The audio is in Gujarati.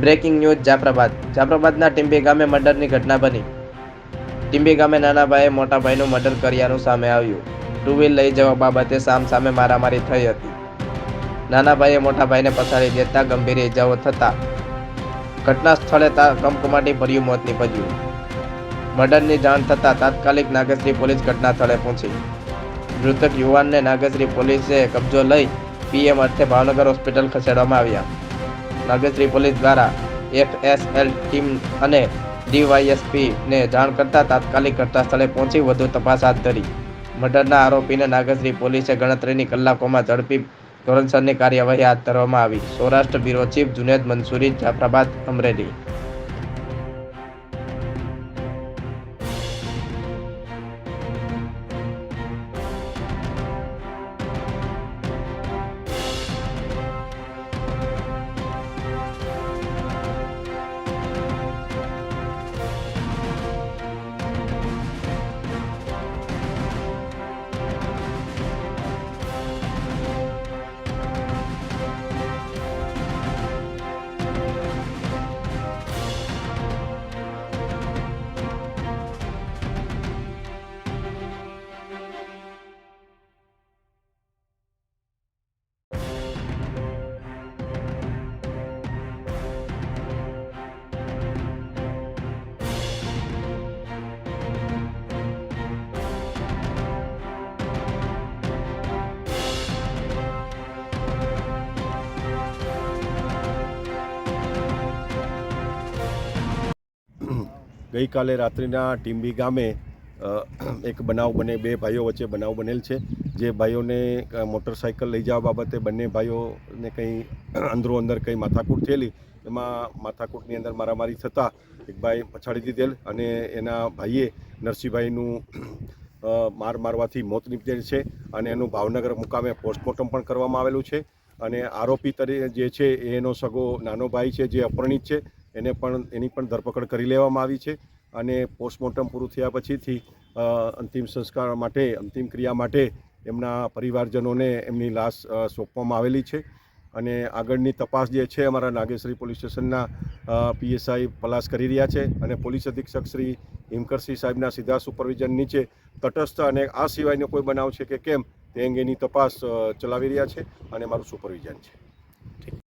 બ્રેકિંગ ન્યૂઝ જાફરાબાદના ટીંબી ગામે મર્ડરની ઘટના બની। ટીંબી ગામે નાના ભાઈએ મોટા ભાઈનું મર્ડર કર્યાનું સામે આવ્યું। ટુ વ્હીલ લઈ જવા બાબતે સામે મારામારી થઈ હતી। નાના ભાઈએ મોટા ભાઈને પછાડી દેતા ગંભીર ઇજાઓ થતા ઘટના સ્થળે કમકમાટી ભર્યું મોત નીપજ્યું। મર્ડરની જાણ થતાં તાત્કાલિક નાગેશ્રી પોલીસ ઘટના સ્થળે પહોંચી। મૃતક યુવાનને નાગેશ્રી પોલીસે કબજો લઈ પીએમ અર્થે ભાવનગર હોસ્પિટલ ખસેડવામાં આવ્યા। નાગેશ્રી પોલીસ દ્વારા FSL ટીમ અને DYSP ને જાણ કરતા તાત્કાલિક ઘટના સ્થળે પહોંચી વધુ તપાસ હાથ ધરી। મર્ડરના આરોપીને નાગેશ્રી પોલીસે ગણતરીની કલાકોમાં ઝડપી ધોરણસરની કાર્યવાહી હાથ ધરવામાં આવી। Saurashtra bureau chief Junaid Mansuri, Jafrabad, Amreli. ગઈકાલે રાત્રિના ટીંબી ગામે એક બનાવ બે ભાઈઓ વચ્ચે બનાવ બનેલ છે। જે ભાઈઓને મોટરસાઇકલ લઈ જવા બાબતે બંને ભાઈઓને કંઈ અંદર કંઈ માથાકૂટ થયેલી। એમાં માથાકૂટની અંદર મારામારી થતાં એક ભાઈ પછાડી દીધેલ અને એના ભાઈએ નરસિંહભાઈનું મારવાથી મોત નીપજેલ છે અને એનું ભાવનગર મુકામે પોસ્ટમોર્ટમ પણ કરવામાં આવેલું છે। અને આરોપી તરીકે જે છે એનો સગો નાનો ભાઈ છે જે અપરિણિત છે, એની પણ ધરપકડ કરી લેવામાં આવી છે અને પોસ્ટમોર્ટમ પૂરું થયા પછીથી અંતિમ સંસ્કાર માટે, અંતિમ ક્રિયા માટે એમના પરિવારજનોને એમની લાશ સોંપવામાં આવેલી છે। અને આગળની તપાસ જે છે અમારા નાગેશ્રી પોલીસ સ્ટેશનના PSI પલાસ કરી રહ્યા છે અને પોલીસ અધિક્ષક શ્રી હિમકરસિંહ સાહેબના સીધા સુપરવિઝન નીચે તટસ્થ અને આ સિવાયનો કોઈ બનાવ છે કે કેમ તે અંગેની તપાસ ચલાવી રહ્યા છે અને મારું સુપરવિઝન છે।